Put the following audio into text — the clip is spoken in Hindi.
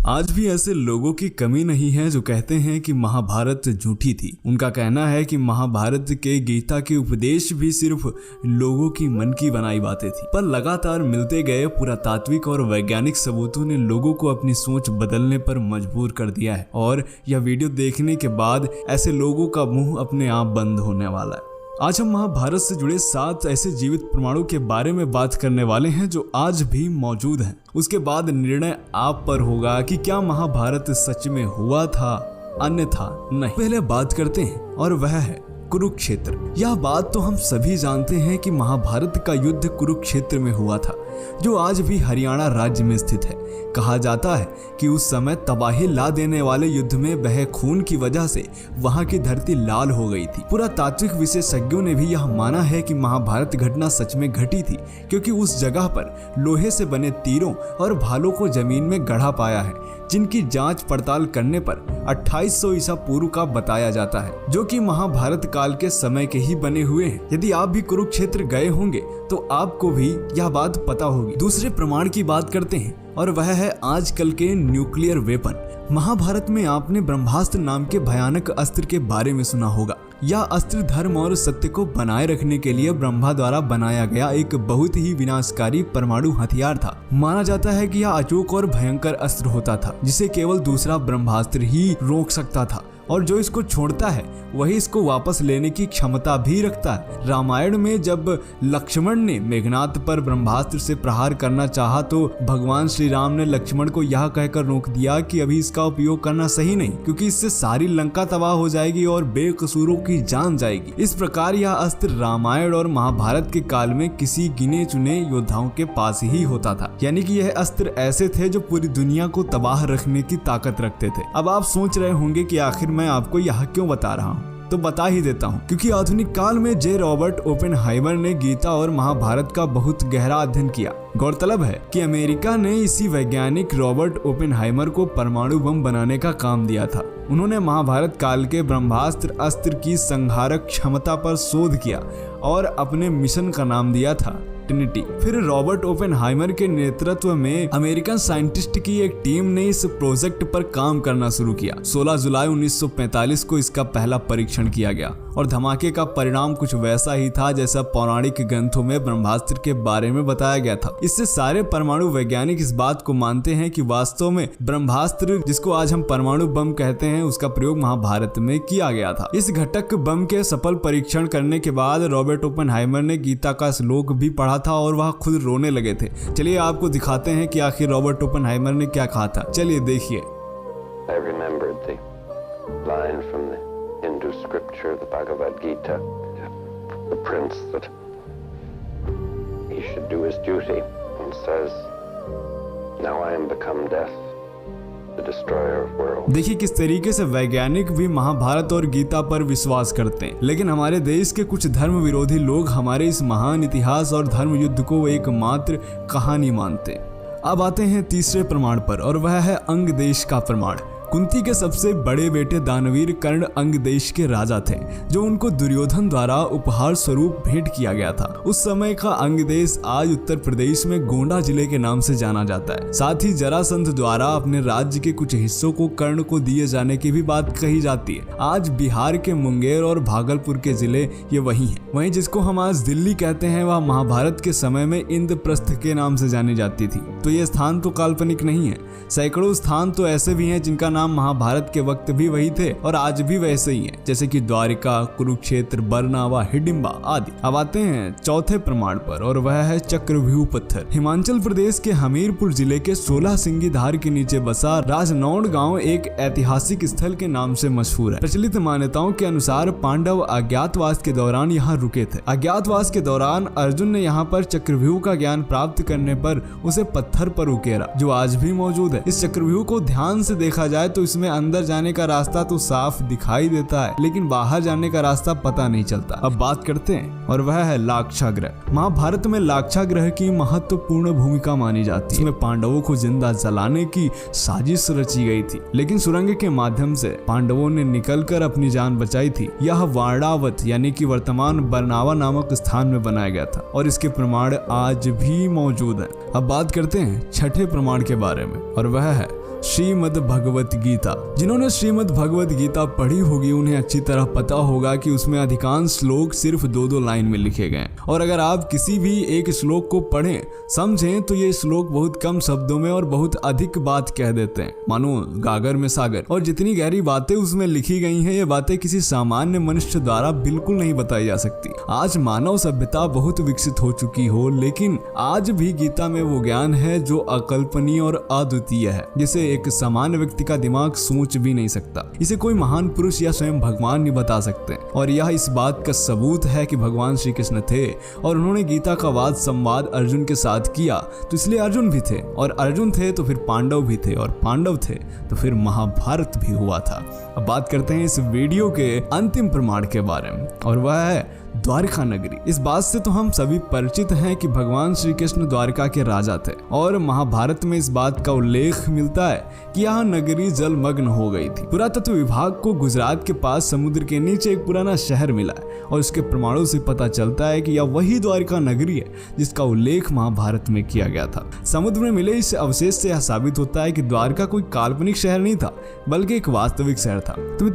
आज भी ऐसे लोगों की कमी नहीं है जो कहते हैं कि महाभारत झूठी थी। उनका कहना है कि महाभारत के गीता के उपदेश भी सिर्फ लोगों की मन की बनाई बातें थी। पर लगातार मिलते गए पुरातात्विक और वैज्ञानिक सबूतों ने लोगों को अपनी सोच बदलने पर मजबूर कर दिया है और यह वीडियो देखने के बाद ऐसे लोगों का मुंह अपने आप बंद होने वाला है। आज हम महाभारत से जुड़े 7 ऐसे जीवित प्रमाणों के बारे में बात करने वाले हैं जो आज भी मौजूद हैं। उसके बाद निर्णय आप पर होगा कि क्या महाभारत सच में हुआ था, अन्यथा नहीं। पहले बात करते हैं और वह है कुरुक्षेत्र। यह बात तो हम सभी जानते हैं कि महाभारत का युद्ध कुरुक्षेत्र में हुआ था, जो आज भी हरियाणा राज्य में स्थित है। कहा जाता है कि उस समय तबाही ला देने वाले युद्ध में बहे खून की वजह से वहां की धरती लाल हो गई थी। पुरातात्विक विशेषज्ञों ने भी यह माना है कि महाभारत घटना सच में घटी थी, क्योंकि उस जगह पर लोहे से बने तीरों और भालों को जमीन में गढ़ा पाया है, जिनकी जांच पड़ताल करने पर 2800 ईसा पूर्व का बताया जाता है, जो कि महाभारत काल के समय के ही बने हुए हैं। यदि आप भी कुरुक्षेत्र गए होंगे तो आपको भी यह बात पता होगी। दूसरे प्रमाण की बात करते हैं और वह है आजकल के न्यूक्लियर वेपन। महाभारत में आपने ब्रह्मास्त्र नाम के भयानक अस्त्र के बारे में सुना होगा। यह अस्त्र धर्म और सत्य को बनाए रखने के लिए ब्रह्मा द्वारा बनाया गया एक बहुत ही विनाशकारी परमाणु हथियार था। माना जाता है कि यह अचूक और भयंकर अस्त्र होता था, जिसे केवल दूसरा ब्रह्मास्त्र ही रोक सकता था, और जो इसको छोड़ता है वही इसको वापस लेने की क्षमता भी रखता है। रामायण में जब लक्ष्मण ने मेघनाद पर ब्रह्मास्त्र से प्रहार करना चाहा तो भगवान श्री राम ने लक्ष्मण को यह कहकर रोक दिया कि अभी इसका उपयोग करना सही नहीं, क्योंकि इससे सारी लंका तबाह हो जाएगी और बेकसूरों की जान जाएगी। इस प्रकार यह अस्त्र रामायण और महाभारत के काल में किसी गिने चुने योद्धाओं के पास ही होता था। यानी कि यह अस्त्र ऐसे थे जो पूरी दुनिया को तबाह रखने की ताकत रखते थे। अब आप सोच रहे होंगे कि आखिर मैं आपको यह क्यों बता रहा हूँ, तो बता ही देता हूँ। क्योंकि आधुनिक काल में जे रॉबर्ट ओपेनहाइमर ने गीता और महाभारत का बहुत गहरा अध्ययन किया। गौरतलब है कि अमेरिका ने इसी वैज्ञानिक रॉबर्ट ओपेनहाइमर को परमाणु बम बनाने का काम दिया था। उन्होंने महाभारत काल के ब्रह्मास्त्र अस्त्र की संहारक क्षमता पर शोध किया और अपने मिशन का नाम दिया था ट्रिनिटी। फिर रॉबर्ट ओपेनहाइमर के नेतृत्व में अमेरिकन साइंटिस्ट की एक टीम ने इस प्रोजेक्ट पर काम करना शुरू किया। 16 जुलाई 1945 को इसका पहला परीक्षण किया गया और धमाके का परिणाम कुछ वैसा ही था जैसा पौराणिक ग्रंथों में ब्रह्मास्त्र के बारे में बताया गया था। इससे सारे परमाणु वैज्ञानिक इस बात को मानते हैं कि वास्तव में ब्रह्मास्त्र, जिसको आज हम परमाणु बम कहते हैं, उसका प्रयोग महाभारत में किया गया था। इस घटक बम के सफल परीक्षण करने के बाद रॉबर्ट ओपेनहाइमर ने गीता का श्लोक भी पढ़ा था और वह खुद रोने लगे थे। चलिए आपको दिखाते हैं कि आखिर रॉबर्ट ओपेनहाइमर ने क्या कहा था। चलिए देखिए। I remembered the line from the Hindu scripture, the Bhagavad Gita, the prince that he should do his duty and says, "Now I am become death, the destroyer of worlds." देखिए किस तरीके से वैज्ञानिक भी महाभारत और गीता पर विश्वास करते हैं, लेकिन हमारे देश के कुछ धर्म विरोधी लोग हमारे इस महान इतिहास और धर्म युद्ध को एकमात्र कहानी मानते। अब आते हैं तीसरे प्रमाण पर और वह है अंग देश का प्रमाण। कुंती के सबसे बड़े बेटे दानवीर कर्ण अंग देश के राजा थे, जो उनको दुर्योधन द्वारा उपहार स्वरूप भेंट किया गया था। उस समय का अंग देश आज उत्तर प्रदेश में गोंडा जिले के नाम से जाना जाता है। साथ ही जरासंध द्वारा अपने राज्य के कुछ हिस्सों को कर्ण को दिए जाने की भी बात कही जाती है। आज बिहार के मुंगेर और भागलपुर के जिले ये वही हैं। वहीं जिसको हम आज दिल्ली कहते हैं, वह महाभारत के समय में इंद्रप्रस्थ के नाम से जानी जाती थी। तो ये स्थान तो काल्पनिक नहीं है, सैकड़ों स्थान तो ऐसे भी हैं जिनका नाम महाभारत के वक्त भी वही थे और आज भी वैसे ही हैं, जैसे कि द्वारिका, कुरुक्षेत्र, बरनावा, हिडिंबा आदि। अब आते हैं चौथे प्रमाण पर और वह है चक्रव्यूह पत्थर। हिमाचल प्रदेश के हमीरपुर जिले के 16 सिंगी धार के नीचे बसा राजनौड़ गांव एक ऐतिहासिक स्थल के नाम से मशहूर है। प्रचलित मान्यताओं के अनुसार पांडव अज्ञातवास के दौरान यहाँ रुके थे। अज्ञातवास के दौरान अर्जुन ने यहाँ पर चक्रव्यूह का ज्ञान प्राप्त करने पर उसे पत्थर पर उकेरा, जो आज भी मौजूद है। इस चक्रव्यूह को ध्यान से देखा जाए तो इसमें अंदर जाने का रास्ता तो साफ दिखाई देता है, लेकिन बाहर जाने का रास्ता पता नहीं चलता। अब बात करते हैं और वह है लाक्षागृह। महाभारत में लाक्षागृह की महत्वपूर्ण भूमिका मानी जाती है। इसमें पांडवों को जिंदा जलाने की साजिश रची गई थी, लेकिन सुरंग के माध्यम से पांडवों ने निकलकर अपनी जान बचाई थी। यह वारणावत यानी कि वर्तमान बरनावा नामक स्थान में बनाया गया था और इसके प्रमाण आज भी मौजूद है। अब बात करते हैं छठे प्रमाण के बारे में और वह है श्रीमद् भगवत गीता। जिन्होंने श्रीमद् भगवत गीता पढ़ी होगी उन्हें अच्छी तरह पता होगा कि उसमें अधिकांश श्लोक सिर्फ 2-2 लाइन में लिखे गए, और अगर आप किसी भी एक श्लोक को पढ़ें समझें तो ये श्लोक बहुत कम शब्दों में और बहुत अधिक बात कह देते हैं, मानो गागर में सागर। और जितनी गहरी बातें उसमें लिखी गई हैं, ये बातें किसी सामान्य मनुष्य द्वारा बिल्कुल नहीं बताई जा सकती। आज मानव सभ्यता बहुत विकसित हो चुकी हो, लेकिन आज भी गीता में वो ज्ञान है जो अकल्पनीय और अद्वितीय है, जिसे एक सामान्य व्यक्ति का दिमाग सोच भी नहीं सकता। इसे कोई महान पुरुष या स्वयं भगवान नहीं बता सकते। और यह इस बात का सबूत है कि भगवान श्री कृष्ण थे और उन्होंने गीता का वाद संवाद अर्जुन के साथ किया, तो इसलिए अर्जुन भी थे, और अर्जुन थे तो फिर पांडव भी थे, और पांडव थे तो फिर महाभारत भी हुआ था। अब बात करते हैं इस वीडियो के अंतिम प्रमाण के बारे में, और वह है द्वारका नगरी। इस बात से तो हम सभी परिचित हैं कि भगवान श्री कृष्ण द्वारका के राजा थे, और महाभारत में इस बात का उल्लेख मिलता है कि यह नगरी जलमग्न हो गई थी। पुरातत्व विभाग को गुजरात के पास समुद्र के नीचे एक पुराना शहर मिला है, और उसके प्रमाणों से पता चलता है कि यह वही द्वारका नगरी है जिसका उल्लेख महाभारत में किया गया था। समुद्र में मिले इस अवशेष से यह साबित होता है कि द्वारका कोई काल्पनिक शहर नहीं था, बल्कि एक वास्तविक शहर था। तो